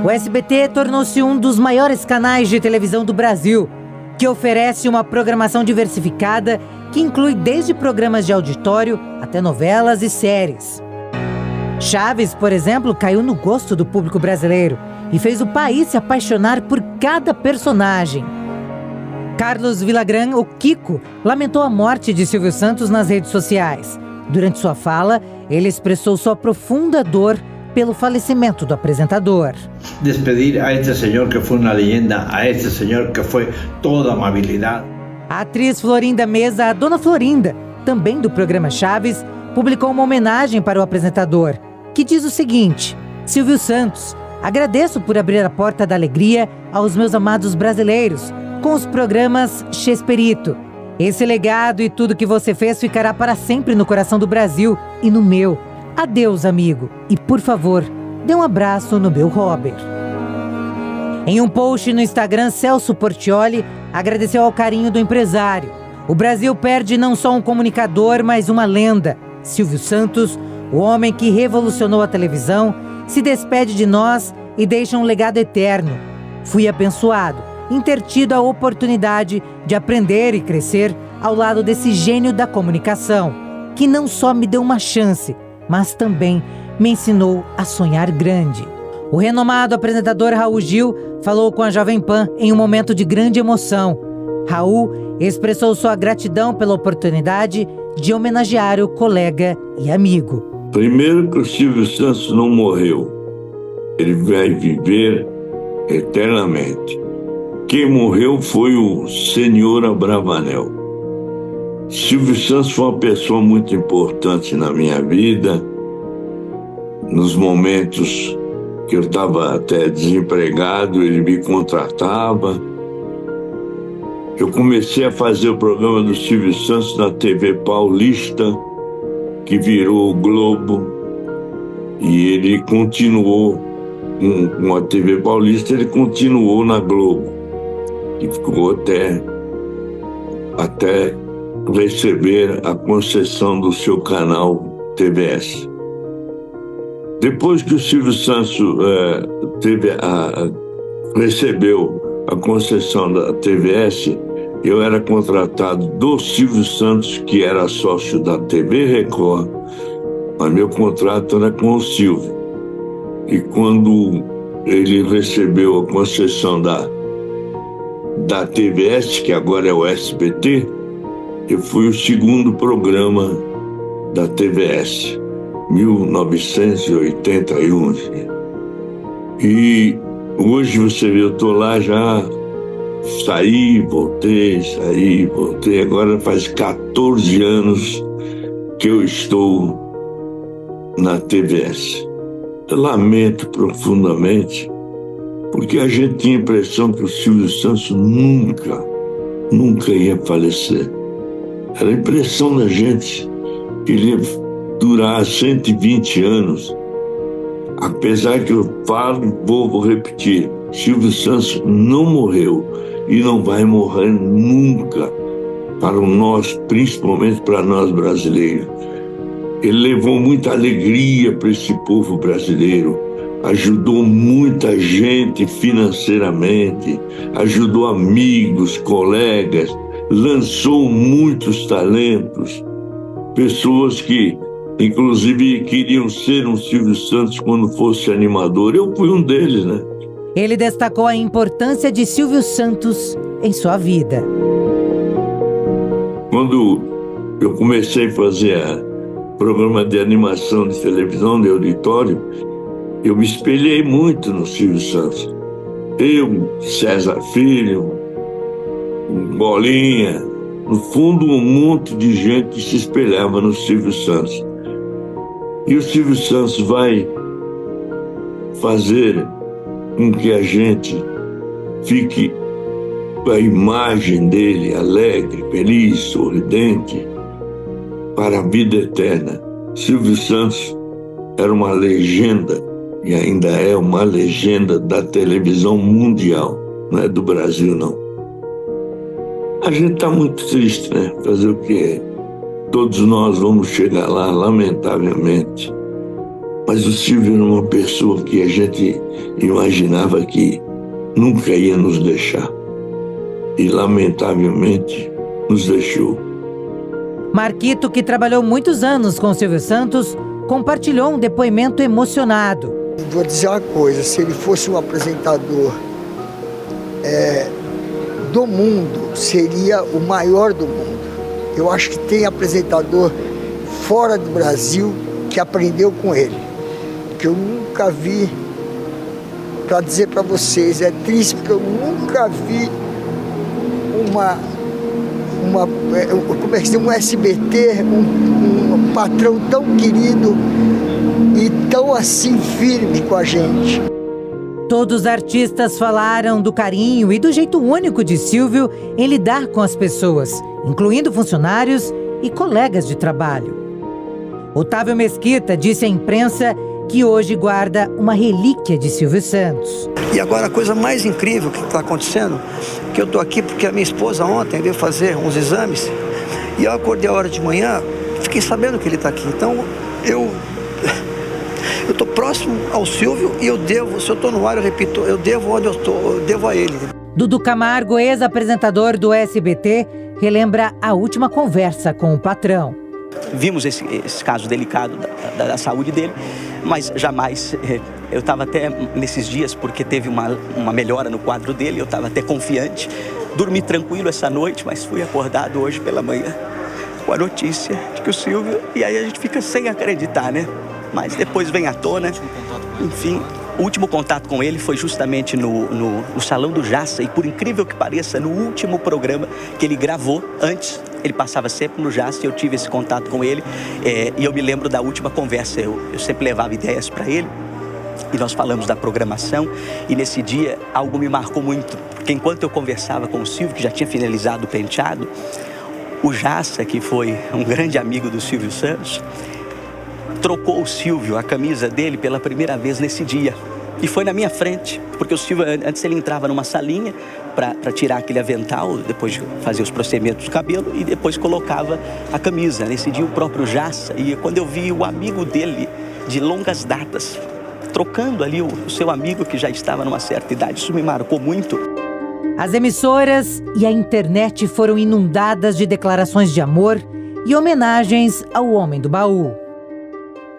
O SBT tornou-se um dos maiores canais de televisão do Brasil, que oferece uma programação diversificada que inclui desde programas de auditório até novelas e séries. Chaves, por exemplo, caiu no gosto do público brasileiro e fez o país se apaixonar por cada personagem. Carlos Villagrán, o Kiko, lamentou a morte de Silvio Santos nas redes sociais. Durante sua fala, ele expressou sua profunda dor pelo falecimento do apresentador. Despedir a este senhor que foi uma leyenda, a este senhor que foi toda amabilidade. A atriz Florinda Meza, a Dona Florinda, também do programa Chaves, publicou uma homenagem para o apresentador, que diz o seguinte: Silvio Santos, agradeço por abrir a porta da alegria aos meus amados brasileiros com os programas Chespirito. Esse legado e tudo que você fez ficará para sempre no coração do Brasil e no meu. Adeus, amigo. E, por favor, dê um abraço no meu Robert. Em um post no Instagram, Celso Portiolli agradeceu ao carinho do empresário. O Brasil perde não só um comunicador, mas uma lenda. Silvio Santos, o homem que revolucionou a televisão, se despede de nós e deixa um legado eterno. Fui abençoado em ter tido a oportunidade de aprender e crescer ao lado desse gênio da comunicação, que não só me deu uma chance, mas também me ensinou a sonhar grande. O renomado apresentador Raul Gil falou com a Jovem Pan em um momento de grande emoção. Raul expressou sua gratidão pela oportunidade de homenagear o colega e amigo. Primeiro que o Silvio Santos não morreu. Ele vai viver eternamente. Quem morreu foi o senhor Abravanel. Silvio Santos foi uma pessoa muito importante na minha vida, nos momentos que eu estava até desempregado, ele me contratava. Eu comecei a fazer o programa do Silvio Santos na TV Paulista, que virou o Globo, e ele continuou com a TV Paulista, ele continuou na Globo, e ficou até receber a concessão do seu canal TVS. Depois que o Silvio Santos recebeu a concessão da TVS, eu era contratado do Silvio Santos, que era sócio da TV Record, mas meu contrato era com o Silvio. E quando ele recebeu a concessão da TVS, que agora é o SBT, eu fui o segundo programa da TVS, 1981. E hoje você vê, eu estou lá já, saí, voltei, agora faz 14 anos que eu estou na TVS. Eu lamento profundamente, porque a gente tinha a impressão que o Silvio Santos nunca ia falecer. Era a impressão da gente que ele ia durar 120 anos. Apesar que eu falo, vou repetir, Silvio Santos não morreu e não vai morrer nunca para nós, principalmente para nós brasileiros. Ele levou muita alegria para esse povo brasileiro, ajudou muita gente financeiramente, ajudou amigos, colegas, lançou muitos talentos, pessoas que inclusive queriam ser um Silvio Santos quando fosse animador. Eu fui um deles, né? Ele destacou a importância de Silvio Santos em sua vida. Quando eu comecei a fazer programa de animação de televisão, de auditório, eu me espelhei muito no Silvio Santos. Eu, César Filho, Bolinha, no fundo um monte de gente que se espelhava no Silvio Santos. E o Silvio Santos vai fazer com que a gente fique com a imagem dele alegre, feliz, sorridente, para a vida eterna. Silvio Santos era uma legenda, e ainda é uma legenda da televisão mundial, não é do Brasil, não. A gente está muito triste, né? Fazer o quê? Todos nós vamos chegar lá, lamentavelmente. Mas o Silvio era uma pessoa que a gente imaginava que nunca ia nos deixar. E, lamentavelmente, nos deixou. Marquito, que trabalhou muitos anos com Silvio Santos, compartilhou um depoimento emocionado. Vou dizer uma coisa, se ele fosse um apresentador do mundo, seria o maior do mundo. Eu acho que tem apresentador fora do Brasil que aprendeu com ele, que eu nunca vi, para dizer para vocês, é triste porque eu nunca vi como é que se diz, um SBT, um patrão tão querido e tão assim firme com a gente. Todos os artistas falaram do carinho e do jeito único de Silvio em lidar com as pessoas, incluindo funcionários e colegas de trabalho. Otávio Mesquita disse à imprensa que hoje guarda uma relíquia de Silvio Santos. E agora a coisa mais incrível que está acontecendo, que eu estou aqui porque a minha esposa ontem veio fazer uns exames e eu acordei a hora de manhã, fiquei sabendo que ele está aqui. Então eu estou próximo ao Silvio e eu devo, se eu estou no ar, eu repito, eu devo onde eu estou, eu devo a ele. Dudu Camargo, ex-apresentador do SBT, relembra a última conversa com o patrão. Vimos esse caso delicado da saúde dele, mas jamais, eu estava até nesses dias, porque teve uma melhora no quadro dele, eu estava até confiante, dormi tranquilo essa noite, mas fui acordado hoje pela manhã com a notícia de que o Silvio, e aí a gente fica sem acreditar, né? Mas depois vem à tona, enfim, o último contato com ele foi justamente no Salão do Jaça, e por incrível que pareça, no último programa que ele gravou, antes ele passava sempre no Jaça e eu tive esse contato com ele, e eu me lembro da última conversa, eu sempre levava ideias para ele, e nós falamos da programação, e nesse dia algo me marcou muito, porque enquanto eu conversava com o Silvio, que já tinha finalizado o penteado, o Jaça, que foi um grande amigo do Silvio Santos, trocou o Silvio, a camisa dele, pela primeira vez nesse dia. E foi na minha frente, porque o Silvio, antes ele entrava numa salinha para tirar aquele avental, depois de fazer os procedimentos do cabelo, e depois colocava a camisa. Nesse dia o próprio Jaça, e quando eu vi o amigo dele de longas datas, trocando ali o seu amigo que já estava numa certa idade, isso me marcou muito. As emissoras e a internet foram inundadas de declarações de amor e homenagens ao Homem do Baú.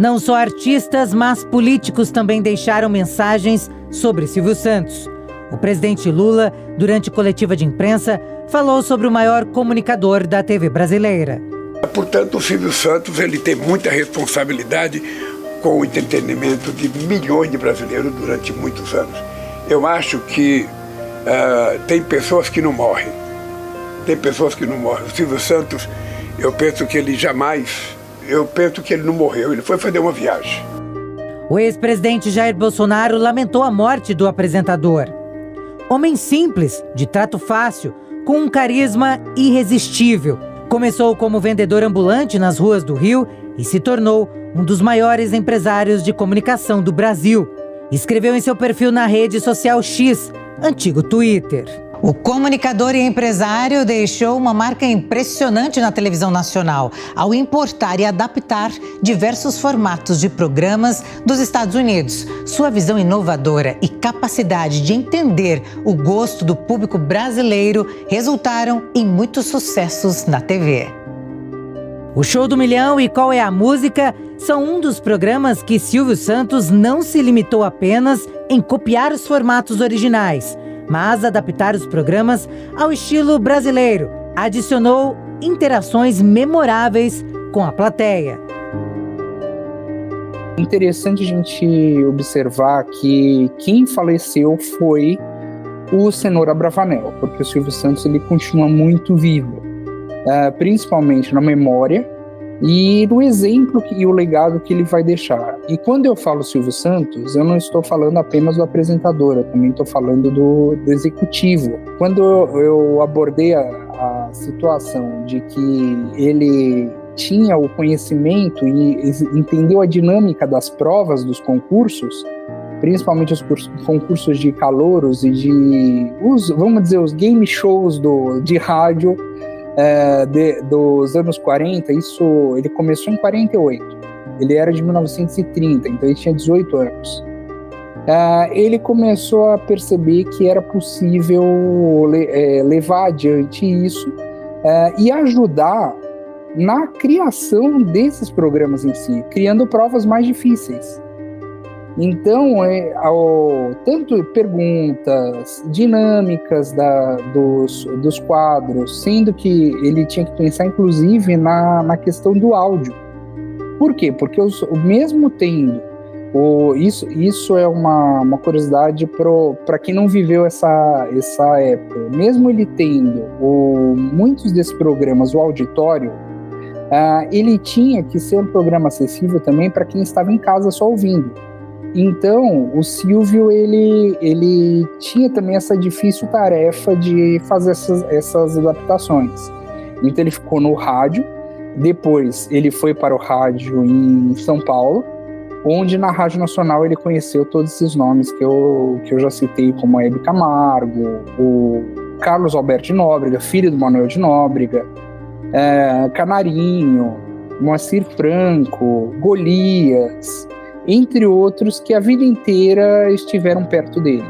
Não só artistas, mas políticos também deixaram mensagens sobre Silvio Santos. O presidente Lula, durante coletiva de imprensa, falou sobre o maior comunicador da TV brasileira. Portanto, o Silvio Santos ele tem muita responsabilidade com o entretenimento de milhões de brasileiros durante muitos anos. Eu acho que tem pessoas que não morrem. Tem pessoas que não morrem. O Silvio Santos, eu penso que ele não morreu, ele foi fazer uma viagem. O ex-presidente Jair Bolsonaro lamentou a morte do apresentador. Homem simples, de trato fácil, com um carisma irresistível. Começou como vendedor ambulante nas ruas do Rio e se tornou um dos maiores empresários de comunicação do Brasil. Escreveu em seu perfil na rede social X, antigo Twitter. O comunicador e empresário deixou uma marca impressionante na televisão nacional ao importar e adaptar diversos formatos de programas dos Estados Unidos. Sua visão inovadora e capacidade de entender o gosto do público brasileiro resultaram em muitos sucessos na TV. O Show do Milhão e Qual é a Música são um dos programas que Silvio Santos não se limitou apenas em copiar os formatos originais, mas adaptar os programas ao estilo brasileiro. Adicionou interações memoráveis com a plateia. Interessante a gente observar que quem faleceu foi o Cenoura Bravanel, porque o Silvio Santos ele continua muito vivo, principalmente na memória e no exemplo e o legado que ele vai deixar. E quando eu falo Silvio Santos, eu não estou falando apenas do apresentador, eu também estou falando do executivo. Quando eu abordei a situação de que ele tinha o conhecimento e entendeu a dinâmica das provas dos concursos, principalmente os concursos de calouros e vamos dizer, os game shows de rádio, dos anos 40, ele começou em 48. ele era de 1930, então ele tinha 18 anos. Ele começou a perceber que era possível levar adiante isso e ajudar na criação desses programas em si, criando provas mais difíceis. Então, tanto perguntas, dinâmicas dos quadros, sendo que ele tinha que pensar, inclusive, na questão do áudio. Por quê? Porque mesmo tendo, isso é uma curiosidade para quem não viveu essa época, mesmo ele tendo muitos desses programas, o auditório, ele tinha que ser um programa acessível também para quem estava em casa só ouvindo. Então, o Silvio, ele tinha também essa difícil tarefa de fazer essas adaptações. Então, ele ficou no rádio, depois ele foi para o rádio em São Paulo, onde na Rádio Nacional ele conheceu todos esses nomes que eu já citei, como a Hebe Camargo, o Carlos Alberto de Nóbrega, filho do Manuel de Nóbrega, Canarinho, Moacir Franco, Golias, entre outros que a vida inteira estiveram perto dele.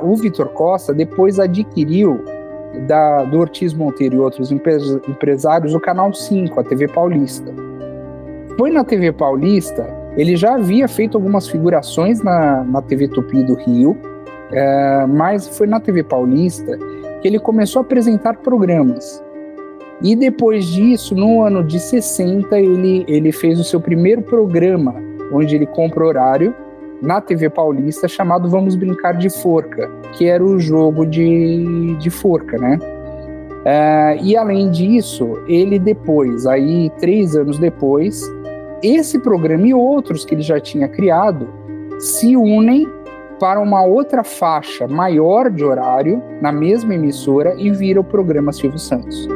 O Vitor Costa depois adquiriu do Ortiz Monteiro e outros empresários o Canal 5, a TV Paulista. Foi na TV Paulista, ele já havia feito algumas figurações na TV Tupi do Rio, mas foi na TV Paulista que ele começou a apresentar programas. E depois disso, no ano de 60, ele fez o seu primeiro programa, onde ele compra horário, na TV Paulista, chamado Vamos Brincar de Forca, que era o jogo de forca, né? E além disso, ele depois, 3 anos depois, esse programa e outros que ele já tinha criado se unem para uma outra faixa maior de horário, na mesma emissora, e vira o programa Silvio Santos.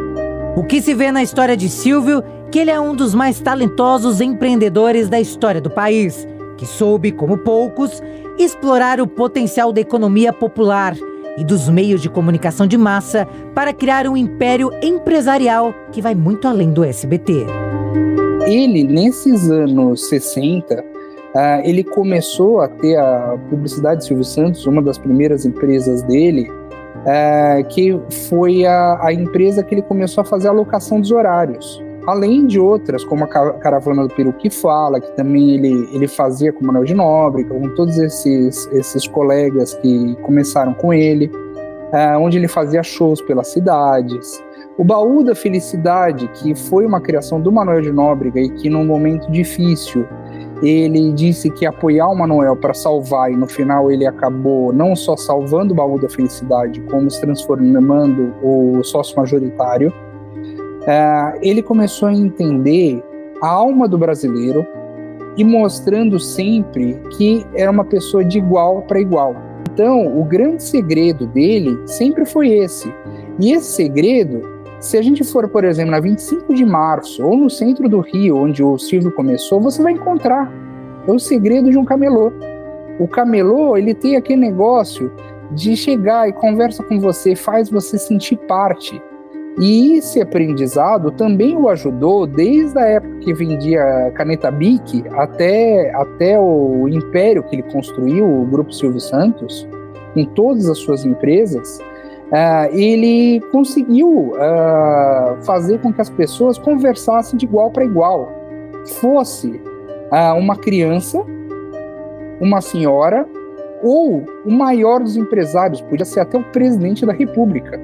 O que se vê na história de Silvio, que ele é um dos mais talentosos empreendedores da história do país, que soube, como poucos, explorar o potencial da economia popular e dos meios de comunicação de massa para criar um império empresarial que vai muito além do SBT. Ele, nesses anos 60, ele começou a ter a Publicidade Silvio Santos, uma das primeiras empresas dele, que foi a empresa que ele começou a fazer a alocação dos horários. Além de outras, como a Caravana do Peru que Fala, que também ele fazia com o Manuel de Nóbrega, com todos esses colegas que começaram com ele, onde ele fazia shows pelas cidades. O Baú da Felicidade, que foi uma criação do Manuel de Nóbrega e que num momento difícil ele disse que ia apoiar o Manuel para salvar, e no final ele acabou não só salvando o Baú da Felicidade, como se transformando o sócio majoritário. Ele começou a entender a alma do brasileiro e mostrando sempre que era uma pessoa de igual para igual. Então, o grande segredo dele sempre foi esse. E esse segredo, se a gente for, por exemplo, na 25 de março ou no centro do Rio, onde o Silvio começou, você vai encontrar. É o segredo de um camelô. O camelô, ele tem aquele negócio de chegar e conversa com você, faz você sentir parte. E esse aprendizado também o ajudou, desde a época que vendia caneta Bic até o império que ele construiu, o Grupo Silvio Santos, com todas as suas empresas. Ele conseguiu fazer com que as pessoas conversassem de igual para igual. Fosse uma criança, uma senhora ou o maior dos empresários, podia ser até o presidente da República.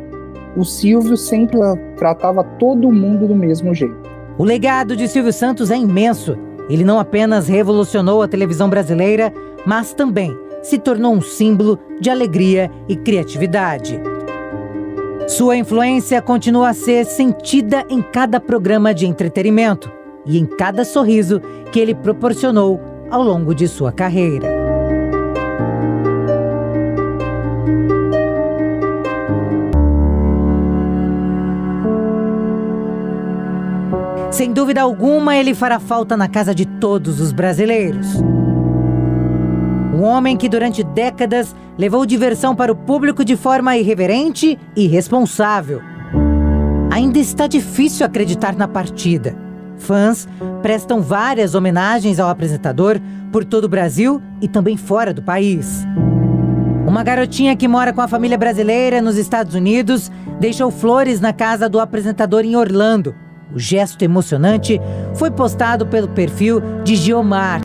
O Silvio sempre tratava todo mundo do mesmo jeito. O legado de Silvio Santos é imenso. Ele não apenas revolucionou a televisão brasileira, mas também se tornou um símbolo de alegria e criatividade. Sua influência continua a ser sentida em cada programa de entretenimento e em cada sorriso que ele proporcionou ao longo de sua carreira. Sem dúvida alguma, ele fará falta na casa de todos os brasileiros. Um homem que durante décadas levou diversão para o público de forma irreverente e responsável. A ainda está difícil acreditar na partida. Fãs prestam várias homenagens ao apresentador por todo o Brasil e também fora do país. Uma garotinha que mora com a família brasileira nos Estados Unidos deixou flores na casa do apresentador em Orlando. O gesto emocionante foi postado pelo perfil de Giomar.